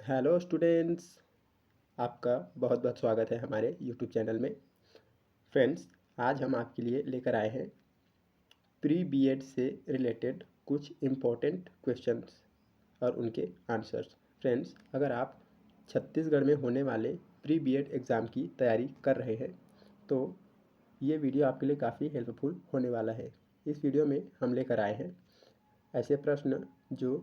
Hello students, आपका बहुत बहुत स्वागत है हमारे यूट्यूब चैनल में। फ्रेंड्स, आज हम आपके लिए लेकर आए हैं प्री बीएड से रिलेटेड कुछ इम्पोर्टेंट क्वेश्चंस और उनके आंसर्स। फ्रेंड्स, अगर आप छत्तीसगढ़ में होने वाले प्री बीएड एग्ज़ाम की तैयारी कर रहे हैं तो ये वीडियो आपके लिए काफ़ी हेल्पफुल होने वाला है। इस वीडियो में हम लेकर आए हैं ऐसे प्रश्न जो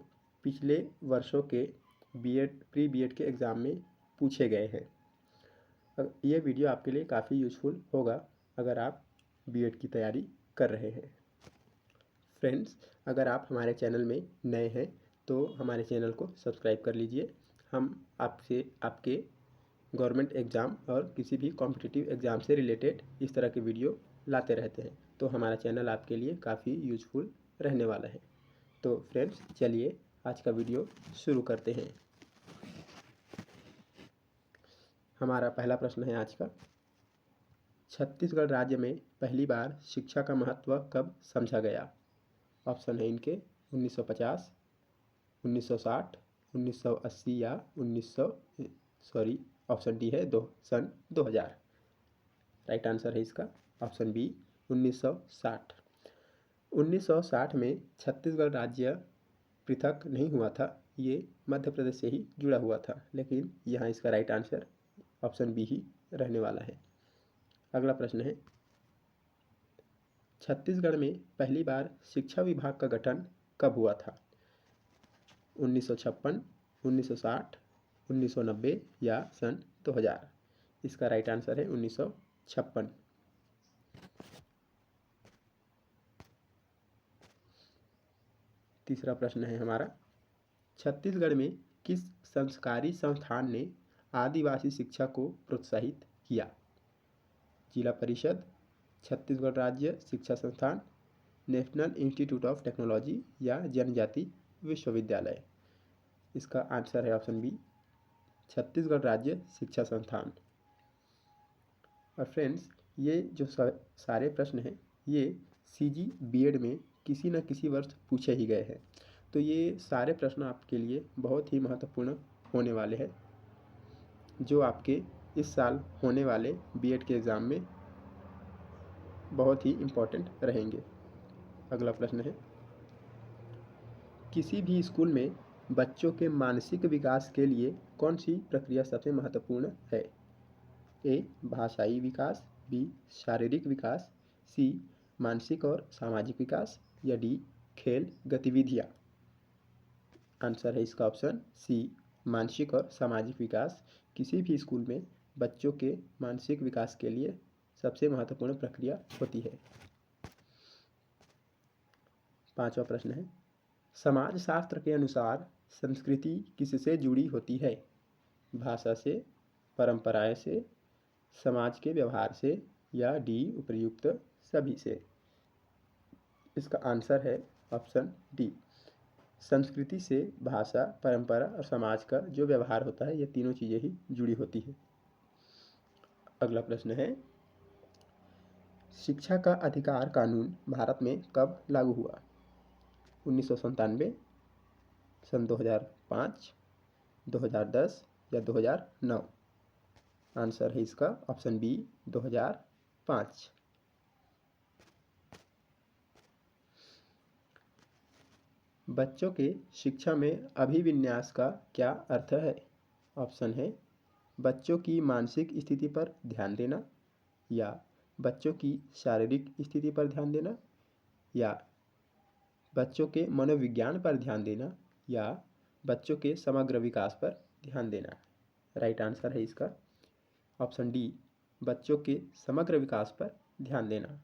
पिछले वर्षों के बीएड प्री बीएड के एग्ज़ाम में पूछे गए हैं। ये वीडियो आपके लिए काफ़ी यूज़फुल होगा अगर आप बीएड की तैयारी कर रहे हैं। फ्रेंड्स, अगर आप हमारे चैनल में नए हैं तो हमारे चैनल को सब्सक्राइब कर लीजिए। हम आपसे आपके गवर्नमेंट एग्ज़ाम और किसी भी कॉम्पिटिटिव एग्ज़ाम से रिलेटेड इस तरह के वीडियो लाते रहते हैं, तो हमारा चैनल आपके लिए काफ़ी यूज़फुल रहने वाला है। तो फ्रेंड्स, चलिए आज का वीडियो शुरू करते हैं। हमारा पहला प्रश्न है आज का, छत्तीसगढ़ राज्य में पहली बार शिक्षा का महत्व कब समझा गया? ऑप्शन है इनके 1950, 1960, 1980 या 1900 डी है सन 2000। राइट आंसर है इसका ऑप्शन बी 1960। 1960 में छत्तीसगढ़ राज्य पृथक नहीं हुआ था, ये मध्य प्रदेश से ही जुड़ा हुआ था, लेकिन यहाँ इसका राइट आंसर ऑप्शन बी ही रहने वाला है। अगला प्रश्न है, छत्तीसगढ़ में पहली बार शिक्षा विभाग का गठन कब हुआ था? 1956, 1960, 1990 या सन 2000? इसका राइट आंसर है 1956। तीसरा प्रश्न है हमारा, छत्तीसगढ़ में किस संस्कारी संस्थान ने आदिवासी शिक्षा को प्रोत्साहित किया? जिला परिषद, छत्तीसगढ़ राज्य शिक्षा संस्थान, नेशनल इंस्टीट्यूट ऑफ टेक्नोलॉजी या जनजाति विश्वविद्यालय? इसका आंसर है ऑप्शन बी छत्तीसगढ़ राज्य शिक्षा संस्थान। और फ्रेंड्स, ये जो सारे प्रश्न हैं ये सीजी बीएड में किसी न किसी वर्ष पूछे ही गए हैं, तो ये सारे प्रश्न आपके लिए बहुत ही महत्वपूर्ण होने वाले हैं जो आपके इस साल होने वाले बीएड के एग्ज़ाम में बहुत ही इम्पोर्टेंट रहेंगे। अगला प्रश्न है, किसी भी स्कूल में बच्चों के मानसिक विकास के लिए कौन सी प्रक्रिया सबसे महत्वपूर्ण है? ए भाषाई विकास, बी शारीरिक विकास, सी मानसिक और सामाजिक विकास या डी खेल गतिविधियाँ? आंसर है इसका ऑप्शन सी मानसिक और सामाजिक विकास किसी भी स्कूल में बच्चों के मानसिक विकास के लिए सबसे महत्वपूर्ण प्रक्रिया होती है। पांचवा प्रश्न है, समाजशास्त्र के अनुसार संस्कृति किससे जुड़ी होती है? भाषा से, परंपराएं से, समाज के व्यवहार से या डी उपर्युक्त सभी से? इसका आंसर है ऑप्शन डी संस्कृति से भाषा, परंपरा और समाज का जो व्यवहार होता है ये तीनों चीज़ें ही जुड़ी होती है। अगला प्रश्न है, शिक्षा का अधिकार कानून भारत में कब लागू हुआ? 1997, सन 2005, 2010 या 2009? आंसर है इसका ऑप्शन बी 2005। बच्चों के शिक्षा में अभिविन्यास का क्या अर्थ है? ऑप्शन है बच्चों की मानसिक स्थिति पर ध्यान देना, या बच्चों की शारीरिक स्थिति पर ध्यान देना, या बच्चों के मनोविज्ञान पर ध्यान देना, या बच्चों के समग्र विकास पर ध्यान देना? राइट आंसर है इसका ऑप्शन डी बच्चों के समग्र विकास पर ध्यान देना।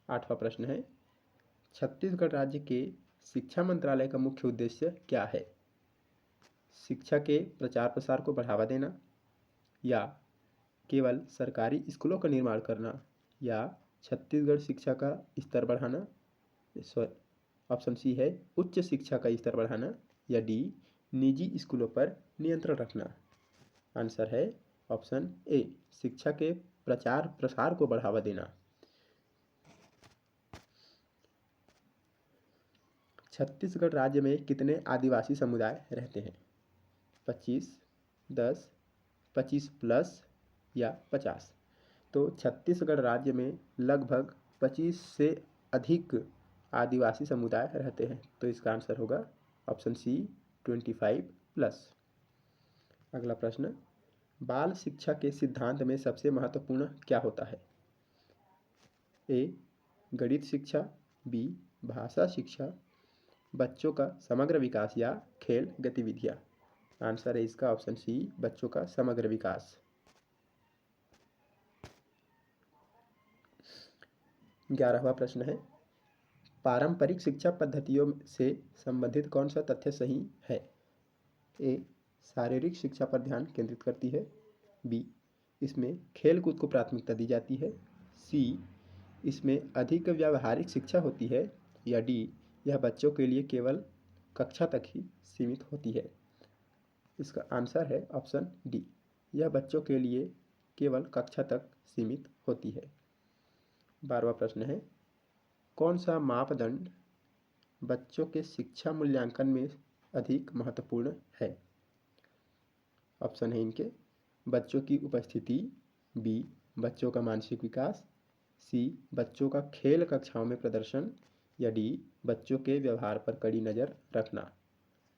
आठवां प्रश्न है, छत्तीसगढ़ राज्य के शिक्षा मंत्रालय का मुख्य उद्देश्य क्या है? शिक्षा के प्रचार प्रसार को बढ़ावा देना, या केवल सरकारी स्कूलों का निर्माण करना, या छत्तीसगढ़ शिक्षा का स्तर बढ़ाना? ऑप्शन सी है उच्च शिक्षा का स्तर बढ़ाना, या डी निजी स्कूलों पर नियंत्रण रखना? आंसर है ऑप्शन ए शिक्षा के प्रचार प्रसार को बढ़ावा देना। छत्तीसगढ़ राज्य में कितने आदिवासी समुदाय रहते हैं? 25, 10, 25 प्लस या 50। तो छत्तीसगढ़ राज्य में लगभग 25 से अधिक आदिवासी समुदाय रहते हैं, तो इसका आंसर होगा ऑप्शन सी 25 प्लस। अगला प्रश्न, बाल शिक्षा के सिद्धांत में सबसे महत्वपूर्ण क्या होता है? ए गणित शिक्षा, बी भाषा शिक्षा, बच्चों का समग्र विकास या खेल गतिविधियाँ। आंसर है इसका ऑप्शन सी बच्चों का समग्र विकास। 11वां प्रश्न है, पारंपरिक शिक्षा पद्धतियों से संबंधित कौन सा तथ्य सही है? ए शारीरिक शिक्षा पर ध्यान केंद्रित करती है, बी इसमें खेल कूद को प्राथमिकता दी जाती है, सी इसमें अधिक व्यावहारिक शिक्षा होती है, या डी यह बच्चों के लिए केवल कक्षा तक ही सीमित होती है। इसका आंसर है ऑप्शन डी, यह बच्चों के लिए केवल कक्षा तक सीमित होती है। 12वां प्रश्न है, कौन सा मापदंड बच्चों के शिक्षा मूल्यांकन में अधिक महत्वपूर्ण है? ऑप्शन है इनके, बच्चों की उपस्थिति, बी बच्चों का मानसिक विकास, सी बच्चों का खेल कक्षाओं में प्रदर्शन, या डी बच्चों के व्यवहार पर कड़ी नज़र रखना।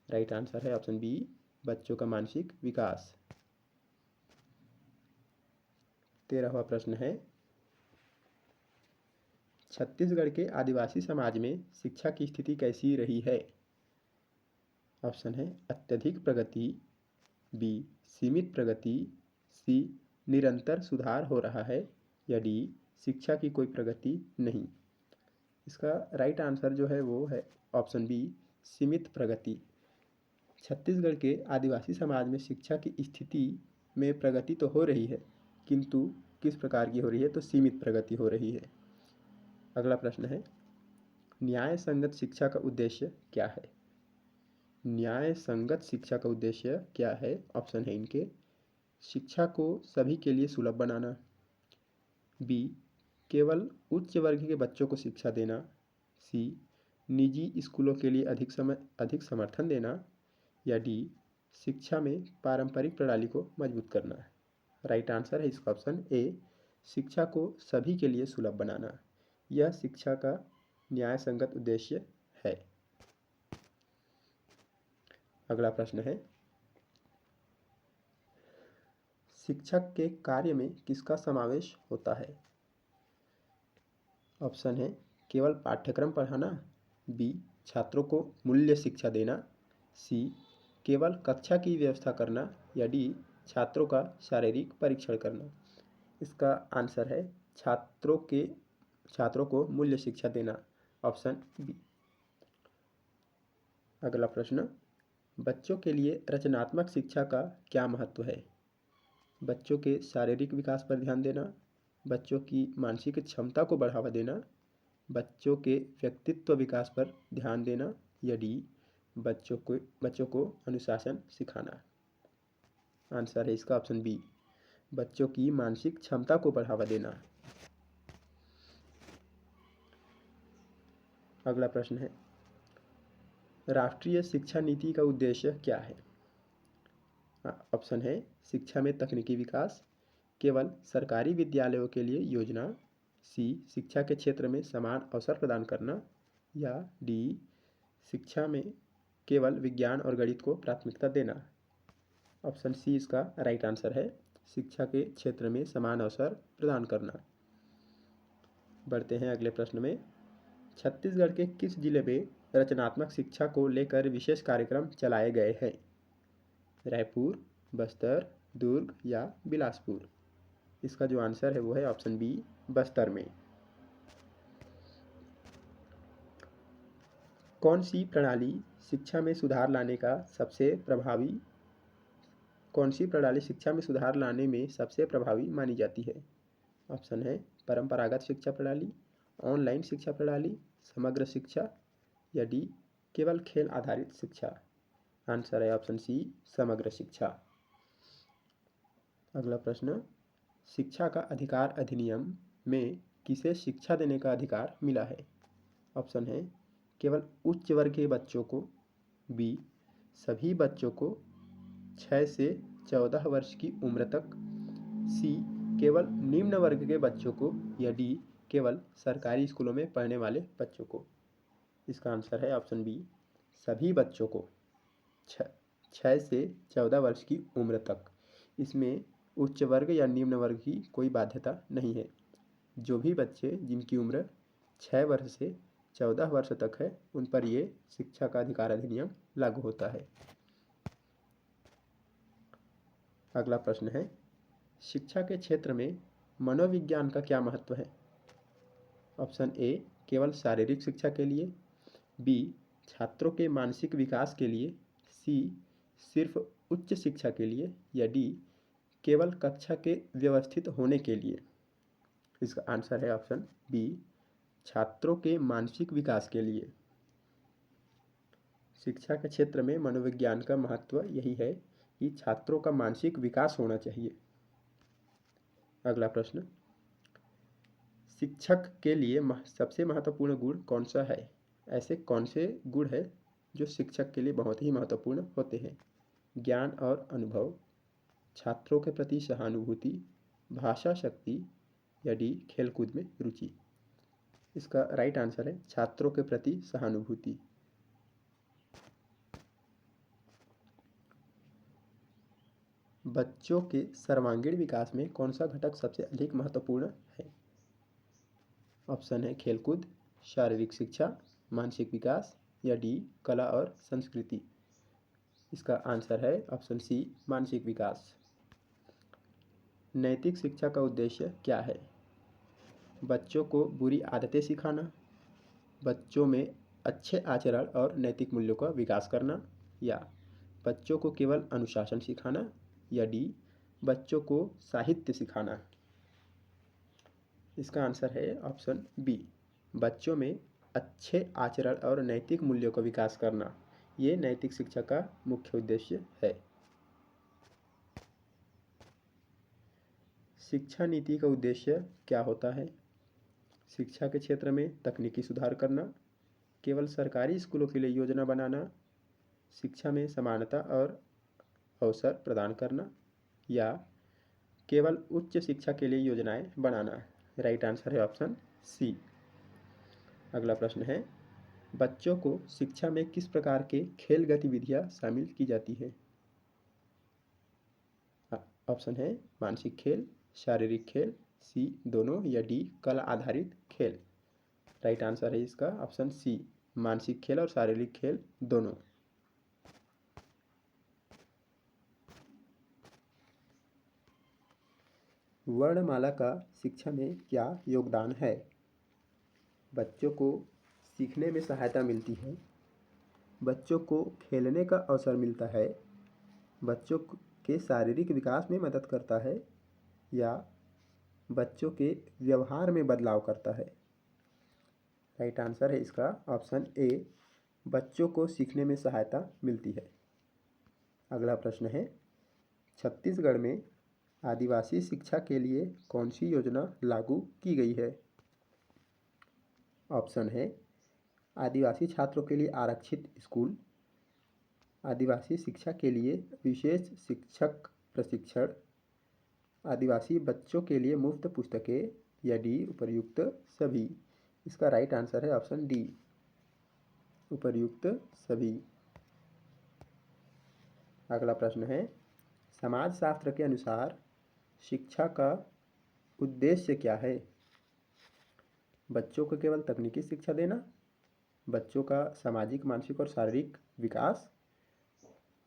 राइट आंसर है ऑप्शन बी बच्चों का मानसिक विकास। 13वां प्रश्न है, छत्तीसगढ़ के आदिवासी समाज में शिक्षा की स्थिति कैसी रही है? ऑप्शन है अत्यधिक प्रगति, बी सीमित प्रगति, सी निरंतर सुधार हो रहा है, या डी शिक्षा की कोई प्रगति नहीं। इसका राइट आंसर जो है वो है ऑप्शन बी सीमित प्रगति। छत्तीसगढ़ के आदिवासी समाज में शिक्षा की स्थिति में प्रगति तो हो रही है, किंतु किस प्रकार की हो रही है? तो सीमित प्रगति हो रही है। अगला प्रश्न है, न्याय संगत शिक्षा का उद्देश्य क्या है? न्याय संगत शिक्षा का उद्देश्य क्या है? ऑप्शन है इनके, शिक्षा को सभी के लिए सुलभ बनाना, बी केवल उच्च वर्ग के बच्चों को शिक्षा देना, सी निजी स्कूलों के लिए अधिक समर्थन देना, या डी शिक्षा में पारंपरिक प्रणाली को मजबूत करना। राइट आंसर है इसका ऑप्शन ए शिक्षा को सभी के लिए सुलभ बनाना, यह शिक्षा का न्याय संगत उद्देश्य है। अगला प्रश्न है, शिक्षक के कार्य में किसका समावेश होता है? ऑप्शन है केवल पाठ्यक्रम पढ़ाना, बी छात्रों को मूल्य शिक्षा देना, सी केवल कक्षा की व्यवस्था करना, या डी छात्रों का शारीरिक परीक्षण करना। इसका आंसर है छात्रों को मूल्य शिक्षा देना, ऑप्शन बी। अगला प्रश्न, बच्चों के लिए रचनात्मक शिक्षा का क्या महत्व है? बच्चों के शारीरिक विकास पर ध्यान देना, बच्चों की मानसिक क्षमता को बढ़ावा देना, बच्चों के व्यक्तित्व विकास पर ध्यान देना, या डी बच्चों को अनुशासन सिखाना। आंसर है इसका ऑप्शन बी बच्चों की मानसिक क्षमता को बढ़ावा देना। अगला प्रश्न है, राष्ट्रीय शिक्षा नीति का उद्देश्य क्या है? ऑप्शन है शिक्षा में तकनीकी विकास, केवल सरकारी विद्यालयों के लिए योजना, सी शिक्षा के क्षेत्र में समान अवसर प्रदान करना, या डी शिक्षा में केवल विज्ञान और गणित को प्राथमिकता देना। ऑप्शन सी इसका राइट आंसर है, शिक्षा के क्षेत्र में समान अवसर प्रदान करना। बढ़ते हैं अगले प्रश्न में, छत्तीसगढ़ के किस जिले में रचनात्मक शिक्षा को लेकर विशेष कार्यक्रम चलाए गए हैं? रायपुर, बस्तर, दुर्ग या बिलासपुर। इसका जो आंसर है वो है ऑप्शन बी बस्तर में। कौन सी प्रणाली शिक्षा में सुधार लाने में सबसे प्रभावी मानी जाती है? ऑप्शन है परंपरागत शिक्षा प्रणाली, ऑनलाइन शिक्षा प्रणाली, समग्र शिक्षा, या डी केवल खेल आधारित शिक्षा। आंसर है ऑप्शन सी समग्र शिक्षा। अगला प्रश्न, शिक्षा का अधिकार अधिनियम में किसे शिक्षा देने का अधिकार मिला है? ऑप्शन है केवल उच्च वर्ग के बच्चों को, बी सभी बच्चों को, 6 से 14 वर्ष की उम्र तक, सी केवल निम्न वर्ग के बच्चों को, या डी केवल सरकारी स्कूलों में पढ़ने वाले बच्चों को। इसका आंसर है ऑप्शन बी, सभी बच्चों को, 6 से 14 वर्ष की उम्र तक। इसमें उच्च वर्ग या निम्न वर्ग की कोई बाध्यता नहीं है। जो भी बच्चे जिनकी उम्र 6 वर्ष से 14 वर्ष तक है उन पर ये शिक्षा का अधिकार अधिनियम लागू होता है। अगला प्रश्न है, शिक्षा के क्षेत्र में मनोविज्ञान का क्या महत्व है? ऑप्शन ए, केवल शारीरिक शिक्षा के लिए, बी, छात्रों के मानसिक विकास के लिए, सी, सिर्फ उच्च शिक्षा के लिए, या डी, केवल कक्षा के व्यवस्थित होने के लिए। इसका आंसर है ऑप्शन बी, छात्रों के मानसिक विकास के लिए। शिक्षा के क्षेत्र में मनोविज्ञान का महत्व यही है कि छात्रों का मानसिक विकास होना चाहिए। अगला प्रश्न, शिक्षक के लिए सबसे महत्वपूर्ण गुण कौन सा है? ऐसे कौन से गुण है जो शिक्षक के लिए बहुत ही महत्वपूर्ण होते हैं? ज्ञान और अनुभव, छात्रों के प्रति सहानुभूति, भाषा शक्ति, या डी, खेलकूद में रुचि। इसका राइट आंसर है छात्रों के प्रति सहानुभूति। बच्चों के सर्वांगीण विकास में कौन सा घटक सबसे अधिक महत्वपूर्ण है? ऑप्शन है खेलकूद, शारीरिक शिक्षा, मानसिक विकास, या डी, कला और संस्कृति। इसका आंसर है ऑप्शन सी, मानसिक विकास। नैतिक शिक्षा का उद्देश्य क्या है? बच्चों को बुरी आदतें सिखाना, बच्चों में अच्छे आचरण और नैतिक मूल्यों का विकास करना, या बच्चों को केवल अनुशासन सिखाना, या डी, बच्चों को साहित्य सिखाना। इसका आंसर है ऑप्शन बी, बच्चों में अच्छे आचरण और नैतिक मूल्यों का विकास करना। ये नैतिक शिक्षा का मुख्य उद्देश्य है। शिक्षा नीति का उद्देश्य क्या होता है? शिक्षा के क्षेत्र में तकनीकी सुधार करना, केवल सरकारी स्कूलों के लिए योजना बनाना, शिक्षा में समानता और अवसर प्रदान करना, या केवल उच्च शिक्षा के लिए योजनाएं बनाना। राइट आंसर है ऑप्शन सी। अगला प्रश्न है, बच्चों को शिक्षा में किस प्रकार के खेल गतिविधियां शामिल की जाती है? ऑप्शन है मानसिक खेल, शारीरिक खेल, सी दोनों, या डी, कला आधारित खेल। राइट आंसर है इसका ऑप्शन सी, मानसिक खेल और शारीरिक खेल दोनों। वर्णमाला का शिक्षा में क्या योगदान है? बच्चों को सीखने में सहायता मिलती है, बच्चों को खेलने का अवसर मिलता है, बच्चों के शारीरिक विकास में मदद करता है, या बच्चों के व्यवहार में बदलाव करता है। राइट आंसर है इसका ऑप्शन ए, बच्चों को सीखने में सहायता मिलती है। अगला प्रश्न है, छत्तीसगढ़ में आदिवासी शिक्षा के लिए कौन सी योजना लागू की गई है? ऑप्शन है आदिवासी छात्रों के लिए आरक्षित स्कूल, आदिवासी शिक्षा के लिए विशेष शिक्षक प्रशिक्षण, आदिवासी बच्चों के लिए मुफ्त पुस्तकें, या डी, उपर्युक्त सभी। इसका राइट आंसर है ऑप्शन डी, उपर्युक्त सभी। अगला प्रश्न है, समाजशास्त्र के अनुसार शिक्षा का उद्देश्य क्या है? बच्चों को केवल तकनीकी शिक्षा देना, बच्चों का सामाजिक, मानसिक और शारीरिक विकास,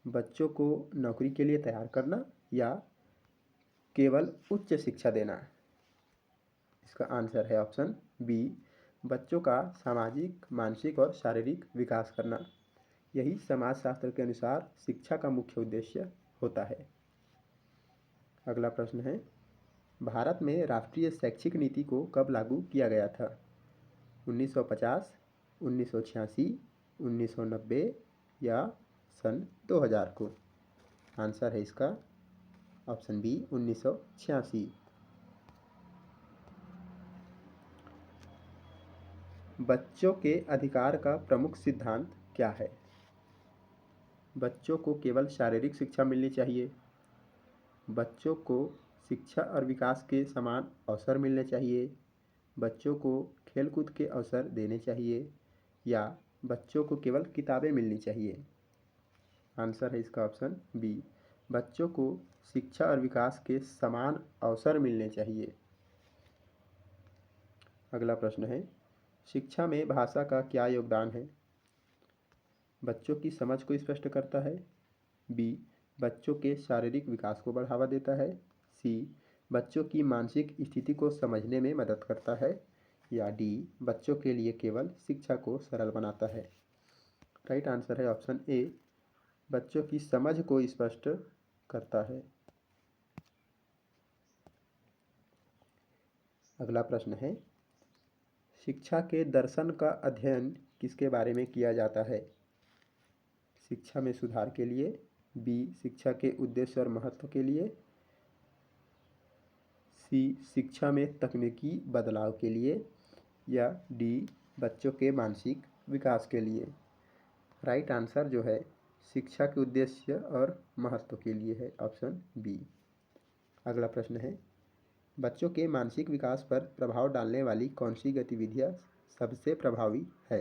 बच्चों को नौकरी के लिए तैयार करना, या केवल उच्च शिक्षा देना। इसका आंसर है ऑप्शन बी, बच्चों का सामाजिक, मानसिक और शारीरिक विकास करना। यही समाजशास्त्र के अनुसार शिक्षा का मुख्य उद्देश्य होता है। अगला प्रश्न है, भारत में राष्ट्रीय शैक्षिक नीति को कब लागू किया गया था? 1950, 1986, 1990, या सन 2000 को? आंसर है इसका ऑप्शन बी, 1986। बच्चों के अधिकार का प्रमुख सिद्धांत क्या है? बच्चों को केवल शारीरिक शिक्षा मिलनी चाहिए, बच्चों को शिक्षा और विकास के समान अवसर मिलने चाहिए, बच्चों को खेलकूद के अवसर देने चाहिए, या बच्चों को केवल किताबें मिलनी चाहिए। आंसर है इसका ऑप्शन बी, बच्चों को शिक्षा और विकास के समान अवसर मिलने चाहिए। अगला प्रश्न है, शिक्षा में भाषा का क्या योगदान है? बच्चों की समझ को स्पष्ट करता है, बी, बच्चों के शारीरिक विकास को बढ़ावा देता है, सी, बच्चों की मानसिक स्थिति को समझने में मदद करता है, या डी, बच्चों के लिए केवल शिक्षा को सरल बनाता है। राइट आंसर है ऑप्शन ए, बच्चों की समझ को स्पष्ट करता है। अगला प्रश्न है, शिक्षा के दर्शन का अध्ययन किसके बारे में किया जाता है? शिक्षा में सुधार के लिए, बी, शिक्षा के उद्देश्य और महत्व के लिए, सी, शिक्षा में तकनीकी बदलाव के लिए, या डी, बच्चों के मानसिक विकास के लिए। राइट आंसर जो है शिक्षा के उद्देश्य और महत्व के लिए है, ऑप्शन बी। अगला प्रश्न है, बच्चों के मानसिक विकास पर प्रभाव डालने वाली कौन सी गतिविधियाँ सबसे प्रभावी है?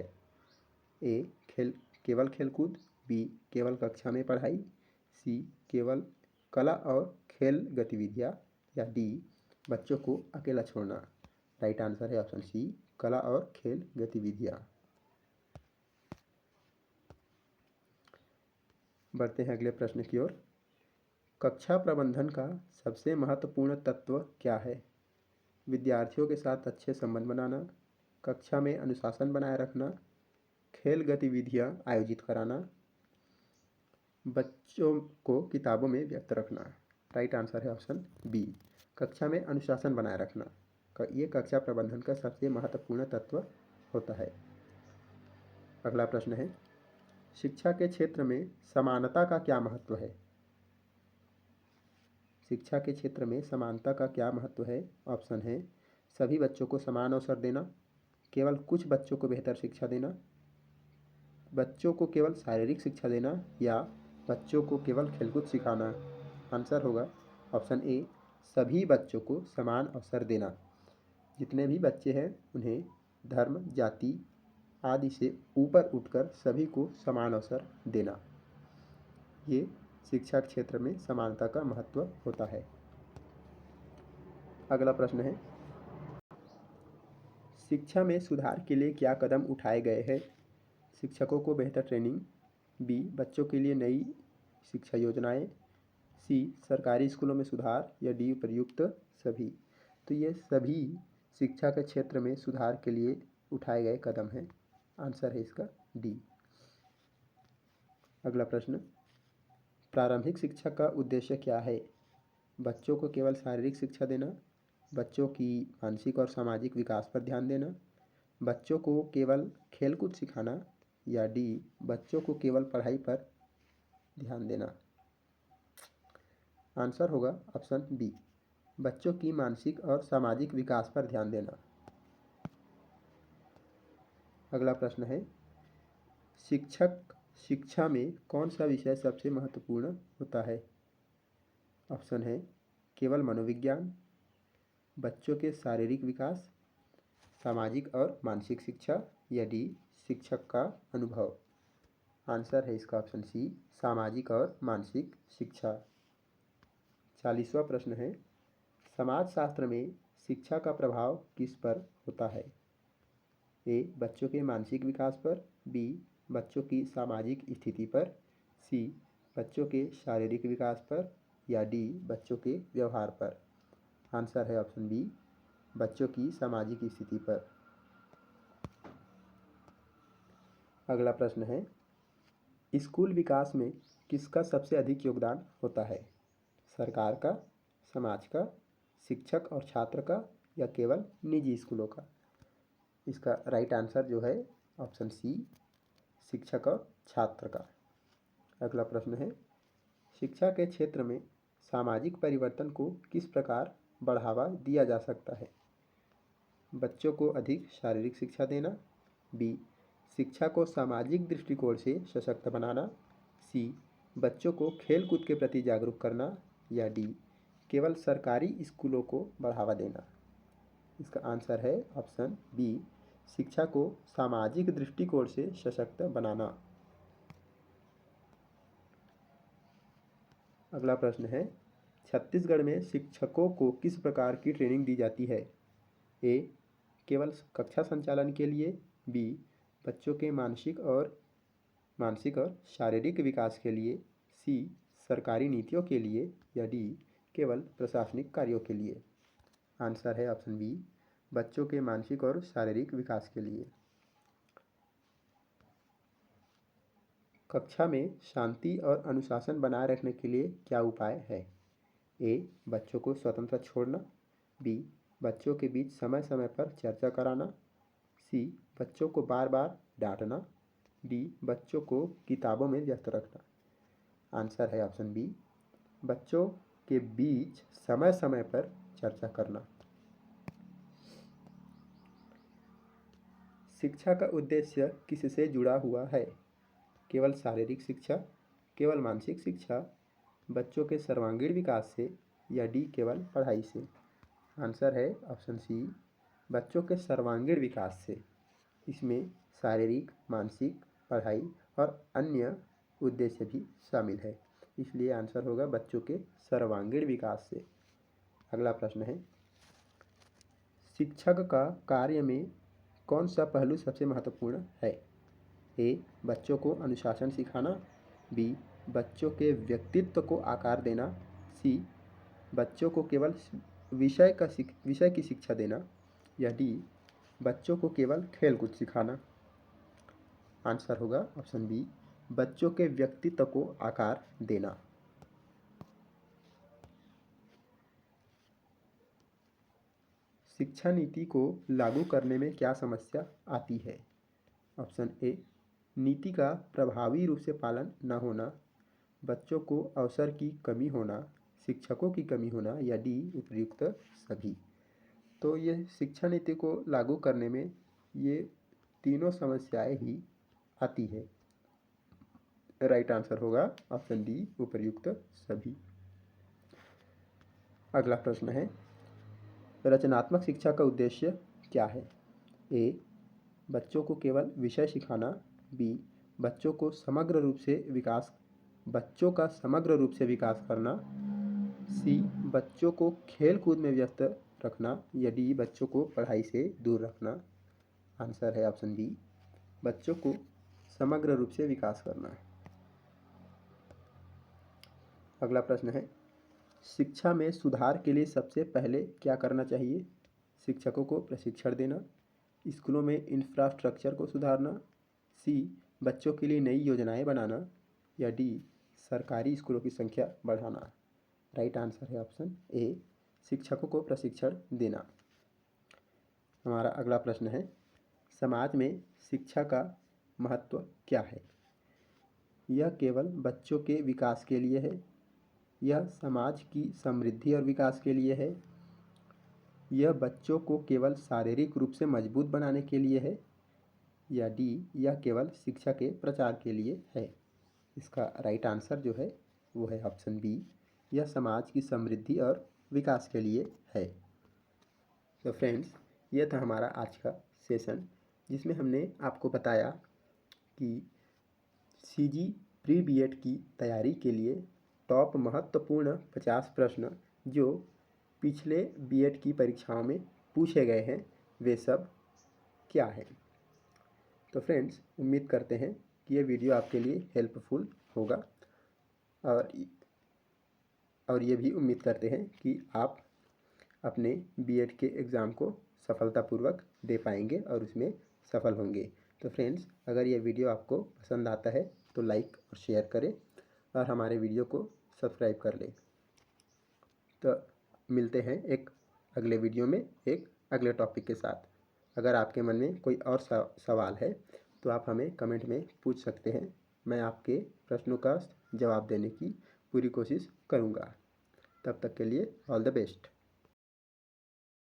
ए, केवल खेलकूद, बी, केवल कक्षा में पढ़ाई, सी, केवल कला और खेल गतिविधियाँ, या डी, बच्चों को अकेला छोड़ना। राइट आंसर है ऑप्शन सी, कला और खेल गतिविधियाँ। बढ़ते हैं अगले प्रश्न की ओर। कक्षा प्रबंधन का सबसे महत्वपूर्ण तत्व क्या है? विद्यार्थियों के साथ अच्छे संबंध बनाना, कक्षा में अनुशासन बनाए रखना, खेल गतिविधियाँ आयोजित कराना, बच्चों को किताबों में व्यस्त रखना। राइट आंसर है ऑप्शन बी, कक्षा में अनुशासन बनाए रखना। ये कक्षा प्रबंधन का सबसे महत्वपूर्ण तत्व होता है। अगला प्रश्न है, शिक्षा के क्षेत्र में समानता का क्या महत्व है? शिक्षा के क्षेत्र में समानता का क्या महत्व है? ऑप्शन है, सभी बच्चों को समान अवसर देना, केवल कुछ बच्चों को बेहतर शिक्षा देना, बच्चों को केवल शारीरिक शिक्षा देना, या बच्चों को केवल खेलकूद सिखाना। आंसर होगा ऑप्शन ए, सभी बच्चों को समान अवसर देना। जितने भी बच्चे हैं उन्हें धर्म, जाति आदि से ऊपर उठकर सभी को समान अवसर देना। ये शिक्षा क्षेत्र में समानता का महत्व होता है। अगला प्रश्न है, शिक्षा में सुधार के लिए क्या कदम उठाए गए हैं? शिक्षकों को बेहतर ट्रेनिंग, बी, बच्चों के लिए नई शिक्षा योजनाएं, सी, सरकारी स्कूलों में सुधार, या डी, प्रयुक्त सभी। तो ये सभी शिक्षा के क्षेत्र में सुधार के लिए उठाए गए कदम हैं। आंसर है इसका डी। अगला प्रश्न, प्रारंभिक शिक्षा का उद्देश्य क्या है? बच्चों को केवल शारीरिक शिक्षा देना, बच्चों की मानसिक और सामाजिक विकास पर ध्यान देना, बच्चों को केवल खेलकूद सिखाना, या डी, बच्चों को केवल पढ़ाई पर ध्यान देना। आंसर होगा ऑप्शन बी, बच्चों की मानसिक और सामाजिक विकास पर ध्यान देना। अगला प्रश्न है, शिक्षक शिक्षा में कौन सा विषय सबसे महत्वपूर्ण होता है? ऑप्शन है, केवल मनोविज्ञान, बच्चों के शारीरिक विकास, सामाजिक और मानसिक शिक्षा, या डी, शिक्षक का अनुभव। आंसर है इसका ऑप्शन सी, सामाजिक और मानसिक शिक्षा। 40वां प्रश्न है, समाजशास्त्र में शिक्षा का प्रभाव किस पर होता है? ए, बच्चों के मानसिक विकास पर, बी, बच्चों की सामाजिक स्थिति पर, सी, बच्चों के शारीरिक विकास पर, या डी, बच्चों के व्यवहार पर। आंसर है ऑप्शन बी, बच्चों की सामाजिक स्थिति पर। अगला प्रश्न है, स्कूल विकास में किसका सबसे अधिक योगदान होता है? सरकार का, समाज का, शिक्षक और छात्र का, या केवल निजी स्कूलों का? इसका राइट आंसर जो है ऑप्शन सी, शिक्षक और छात्र का। अगला प्रश्न है, शिक्षा के क्षेत्र में सामाजिक परिवर्तन को किस प्रकार बढ़ावा दिया जा सकता है? बच्चों को अधिक शारीरिक शिक्षा देना, बी, शिक्षा को सामाजिक दृष्टिकोण से सशक्त बनाना, सी बच्चों को खेल कूद के प्रति जागरूक करना, या डी केवल सरकारी स्कूलों को बढ़ावा देना। इसका आंसर है ऑप्शन बी, शिक्षा को सामाजिक दृष्टिकोण से सशक्त बनाना। अगला प्रश्न है, छत्तीसगढ़ में शिक्षकों को किस प्रकार की ट्रेनिंग दी जाती है? ए केवल कक्षा संचालन के लिए, बी बच्चों के मानसिक और शारीरिक विकास के लिए, सी सरकारी नीतियों के लिए, या डी केवल प्रशासनिक कार्यों के लिए। आंसर है ऑप्शन बी, बच्चों के मानसिक और शारीरिक विकास के लिए। कक्षा में शांति और अनुशासन बनाए रखने के लिए क्या उपाय है? ए बच्चों को स्वतंत्र छोड़ना, बी बच्चों के बीच समय समय पर चर्चा कराना, सी बच्चों को बार बार डांटना, डी बच्चों को किताबों में व्यस्त रखना। आंसर है ऑप्शन बी, बच्चों के बीच समय समय पर चर्चा करना। शिक्षा का उद्देश्य किससे जुड़ा हुआ है? केवल शारीरिक शिक्षा, केवल मानसिक शिक्षा, बच्चों के सर्वांगीण विकास से, या डी केवल पढ़ाई से। आंसर है ऑप्शन सी, बच्चों के सर्वांगीण विकास से। इसमें शारीरिक, मानसिक, पढ़ाई और अन्य उद्देश्य भी शामिल है, इसलिए आंसर होगा बच्चों के सर्वांगीण विकास से। अगला प्रश्न है, शिक्षक का कार्य में कौन सा पहलू सबसे महत्वपूर्ण है? ए बच्चों को अनुशासन सिखाना, बी बच्चों के व्यक्तित्व को आकार देना, सी बच्चों को केवल विषय की शिक्षा देना, या डी बच्चों को केवल खेल कूद सिखाना। आंसर होगा ऑप्शन बी, बच्चों के व्यक्तित्व को आकार देना। शिक्षा नीति को लागू करने में क्या समस्या आती है? ऑप्शन ए, नीति का प्रभावी रूप से पालन न होना, बच्चों को अवसर की कमी होना, शिक्षकों की कमी होना, या डी उपयुक्त सभी। तो ये शिक्षा नीति को लागू करने में ये तीनों समस्याएं ही आती है। राइट आंसर होगा ऑप्शन डी, उपयुक्त सभी। अगला प्रश्न है, रचनात्मक शिक्षा का उद्देश्य क्या है? ए बच्चों को केवल विषय सिखाना, बी बच्चों का समग्र रूप से विकास करना, सी बच्चों को खेल कूद में व्यस्त रखना, या डी बच्चों को पढ़ाई से दूर रखना। आंसर है ऑप्शन बी, बच्चों को समग्र रूप से विकास करना। अगला प्रश्न है, शिक्षा में सुधार के लिए सबसे पहले क्या करना चाहिए? शिक्षकों को प्रशिक्षण देना, स्कूलों में इंफ्रास्ट्रक्चर को सुधारना, सी बच्चों के लिए नई योजनाएं बनाना, या डी सरकारी स्कूलों की संख्या बढ़ाना। राइट आंसर है ऑप्शन ए, शिक्षकों को प्रशिक्षण देना। हमारा अगला प्रश्न है, समाज में शिक्षा का महत्व क्या है? यह केवल बच्चों के विकास के लिए है, यह समाज की समृद्धि और विकास के लिए है, यह बच्चों को केवल शारीरिक रूप से मजबूत बनाने के लिए है, या डी यह केवल शिक्षा के प्रचार के लिए है। इसका राइट आंसर जो है वो है ऑप्शन बी, यह समाज की समृद्धि और विकास के लिए है। तो फ्रेंड्स, यह था हमारा आज का सेशन, जिसमें हमने आपको बताया कि सीजी प्री बीएड की तैयारी के लिए टॉप महत्वपूर्ण 50 प्रश्न जो पिछले बीएड की परीक्षाओं में पूछे गए हैं वे सब क्या है। तो फ्रेंड्स, उम्मीद करते हैं कि ये वीडियो आपके लिए हेल्पफुल होगा, और ये भी उम्मीद करते हैं कि आप अपने बीएड के एग्ज़ाम को सफलतापूर्वक दे पाएंगे और उसमें सफल होंगे। तो फ्रेंड्स, अगर ये वीडियो आपको पसंद आता है तो लाइक और शेयर करें और हमारे वीडियो को सब्सक्राइब कर लें। तो मिलते हैं एक अगले वीडियो में एक अगले टॉपिक के साथ। अगर आपके मन में कोई और सवाल है तो आप हमें कमेंट में पूछ सकते हैं, मैं आपके प्रश्नों का जवाब देने की पूरी कोशिश करूँगा। तब तक के लिए ऑल द बेस्ट।